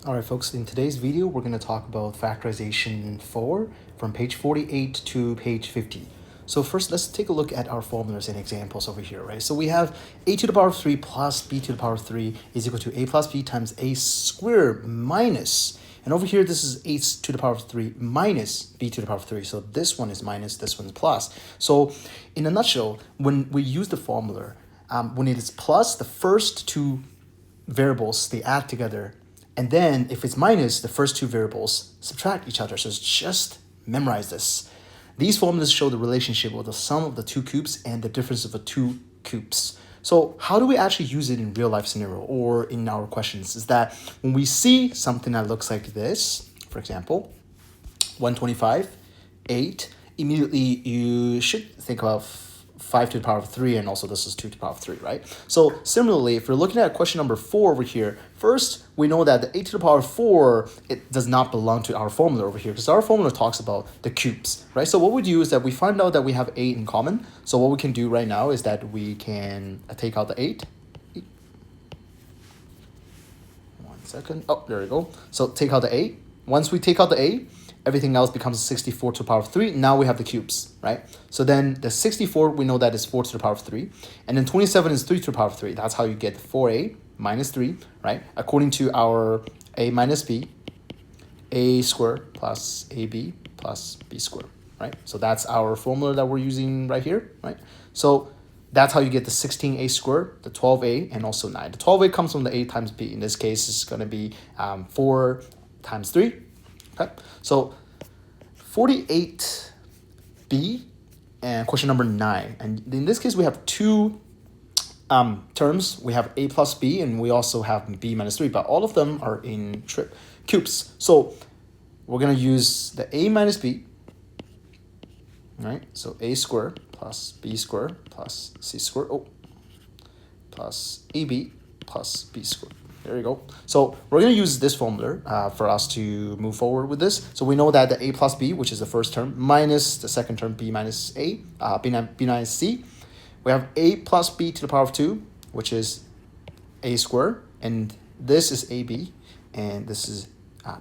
All right, folks, in today's video, we're going to talk about factorization 4 from page 48 to page 50. So first, let's take a look at our formulas and examples over here, right? So we have a to the power of 3 plus b to the power of 3 is equal to a plus b times a squared minus, and over here, this is a to the power of 3 minus b to the power of 3. So this one is minus, this one's plus. So in a nutshell, when we use the formula, when it is plus, the first two variables, they add together. And then if it's minus, the first two variables subtract each other. So it's just memorize this. These formulas show the relationship of the sum of the two cubes and the difference of the two cubes. So how do we actually use it in real life scenario or in our questions? Is that when we see something that looks like this, for example, 125, 8, immediately you should think of 5 to the power of 3, and also this is 2 to the power of 3, right? So similarly, if we're looking at question number 4 over here, first we know that the 8 to the power of 4, it does not belong to our formula over here because our formula talks about the cubes, right? So what we do is that we find out that we have 8 in common. So what we can do right now is that we can take out the 8. 1 second. Oh, there we go. So take out the 8. Once we take out the 8, everything else becomes 64 to the power of 3. Now we have the cubes, right? So then the 64, we know that is 4 to the power of 3. And then 27 is 3 to the power of 3. That's how you get 4a minus 3, right? According to our a minus b, a squared plus ab plus b squared, right? So that's our formula that we're using right here, right? So that's how you get the 16a squared, the 12a, and also 9. The 12a comes from the a times b. In this case, it's going to be 4 times 3. Okay, so 48b and question number 9. And in this case, we have two terms. We have a plus b, and we also have b minus 3, but all of them are in cubes. So we're going to use the a minus b, right? So a squared plus b squared plus c squared, plus ab plus b squared. There you go. So we're going to use this formula for us to move forward with this. So we know that the a plus b, which is the first term, minus the second term, b minus a, b minus c. We have a plus b to the power of 2, which is a squared. And this is ab, and this is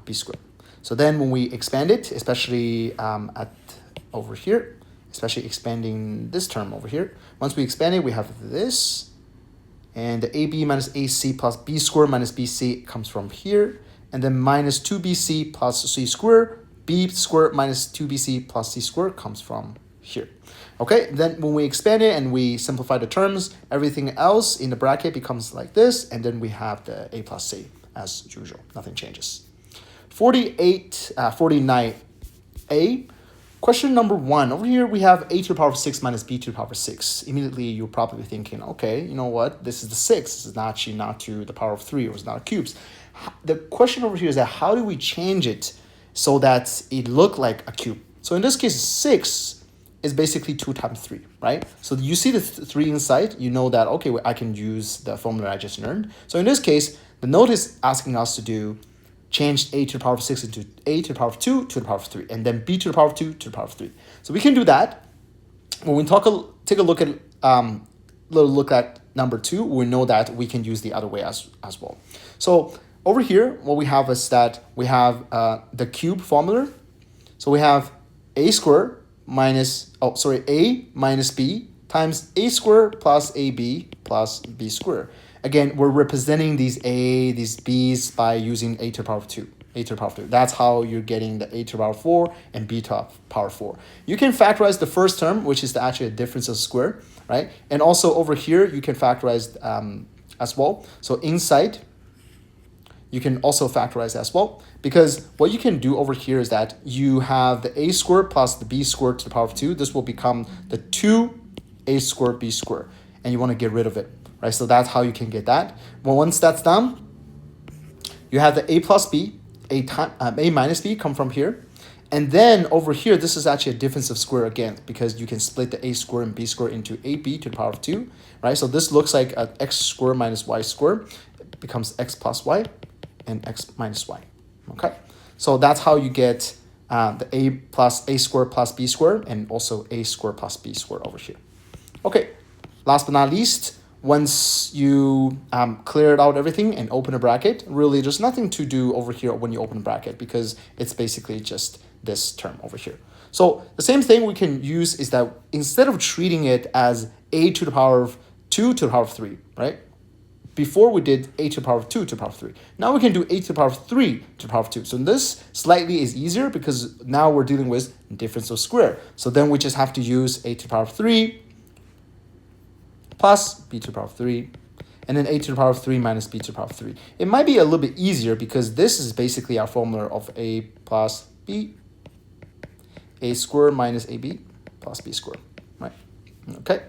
b squared. So then when we expand it, especially over here, especially expanding this term over here, once we expand it, we have this. And the ab minus ac plus b squared minus bc comes from here. And then minus 2bc plus c squared, b squared minus 2bc plus c squared comes from here. Okay, then when we expand it and we simplify the terms, everything else in the bracket becomes like this. And then we have the a plus c as usual. Nothing changes. 49a. Question number 1, over here we have a to the power of 6 minus b to the power of 6. Immediately you're probably thinking, okay, you know what? This is the 6. This is actually not to the power of 3, or it's not cubes. The question over here is that how do we change it so that it look like a cube? So in this case, 6 is basically 2 times 3, right? So you see the 3 inside, you know that, okay, I can use the formula I just learned. So in this case, the note is asking us to do change a to the power of 6 into a to the power of 2 to the power of 3, and then b to the power of 2 to the power of 3. So we can do that. When we take a look at look at number 2, we know that we can use the other way as well. So over here, what we have is that we have the cube formula. So we have a squared minus a minus b times a squared plus ab plus b squared. Again, we're representing these b's by using a to the power of 2. A to the power of 2. That's how you're getting the a to the power of 4 and b to the power of 4. You can factorize the first term, which is actually a difference of square, right? And also over here, you can factorize as well. So inside, you can also factorize as well, because what you can do over here is that you have the a squared plus the b squared to the power of 2. This will become the 2a squared b squared, and you want to get rid of it. Right, so that's how you can get that. Well, once that's done, you have the a plus b, a minus b come from here. And then over here, this is actually a difference of square again, because you can split the a squared and b squared into ab to the power of 2. Right, so this looks like an x squared minus y squared. It becomes x plus y and x minus y. Okay, so that's how you get the a squared plus b squared, and also a squared plus b squared over here. Okay, last but not least, once you clear it out everything and open a bracket, really there's nothing to do over here when you open a bracket because it's basically just this term over here. So the same thing we can use is that instead of treating it as a to the power of 2 to the power of 3, right? Before we did a to the power of 2 to the power of 3. Now we can do a to the power of 3 to the power of 2. So this slightly is easier because now we're dealing with difference of square. So then we just have to use a to the power of 3 plus b to the power of 3, and then a to the power of 3 minus b to the power of 3. It might be a little bit easier because this is basically our formula of a plus b, a squared minus ab plus b squared, right? Okay,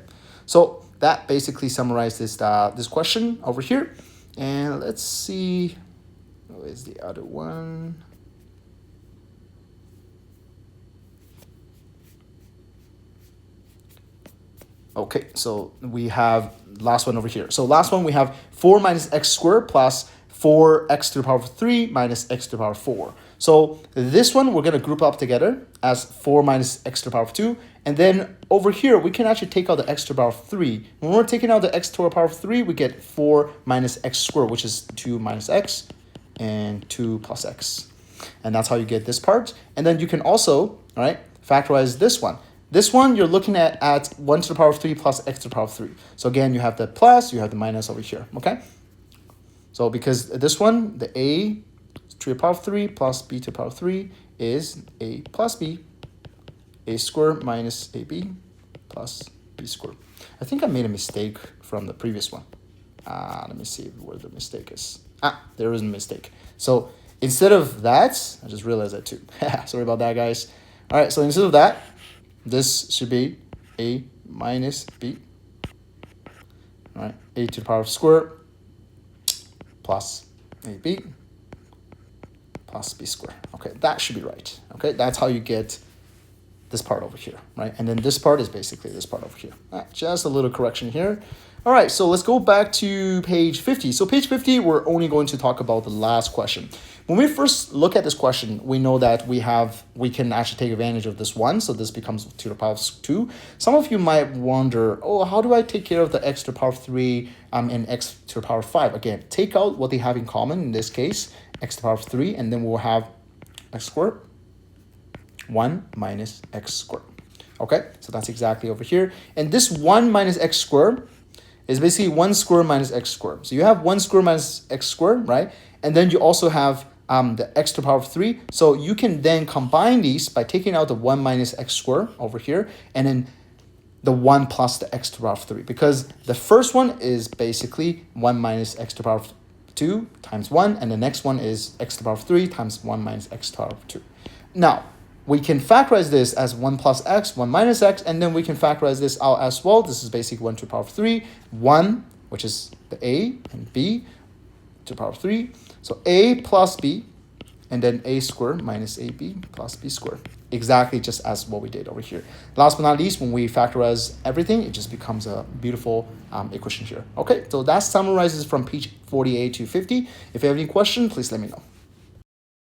so that basically summarizes this question over here. And let's see, where's the other one? Okay, so we have last one over here. So last one we have 4 minus x squared plus 4x to the power of 3 minus x to the power of 4. So this one we're going to group up together as 4 minus x to the power of 2. And then over here, we can actually take out the x to the power of 3. When we're taking out the x to the power of 3, we get 4 minus x squared, which is 2 minus x and 2 plus x. And that's how you get this part. And then you can also, all right, factorize this one. This one, you're looking at 1 to the power of 3 plus x to the power of 3. So again, you have the plus, you have the minus over here, okay? So because this one, the a to the power of 3 plus b to the power of 3 is a plus b, a squared minus ab plus b squared. I think I made a mistake from the previous one. Let me see where the mistake is. There is a mistake. So instead of that, I just realized that too. Sorry about that, guys. All right, so instead of that, this should be a minus b, all right, a to the power of squared plus ab plus b squared. Okay, that should be right. Okay, that's how you get this part over here, right? And then this part is basically this part over here. Just a little correction here. All right, so let's go back to page 50. So page 50, we're only going to talk about the last question. When we first look at this question, we know that we can actually take advantage of this one. So this becomes to the power of 2. Some of you might wonder, oh, how do I take care of the x to the power of 3 and x to the power of 5? Again, take out what they have in common, in this case, x to the power of 3, and then we'll have x squared 1 minus x squared. Okay, so that's exactly over here. And this 1 minus x squared is basically 1 squared minus x squared. So you have 1 squared minus x squared, right? And then you also have the x to the power of 3. So you can then combine these by taking out the 1 minus x squared over here, and then the 1 plus the x to the power of 3. Because the first one is basically 1 minus x to the power of 2 times 1, and the next one is x to the power of 3 times 1 minus x to the power of 2. Now, we can factorize this as 1 plus x, 1 minus x, and then we can factorize this out as well. This is basically 1 to the power of 3, 1, which is the a, and b to the power of 3. So a plus b, and then a squared minus ab plus b squared. Exactly just as what we did over here. Last but not least, when we factorize everything, it just becomes a beautiful equation here. Okay, so that summarizes from page 48 to 50. If you have any questions, please let me know.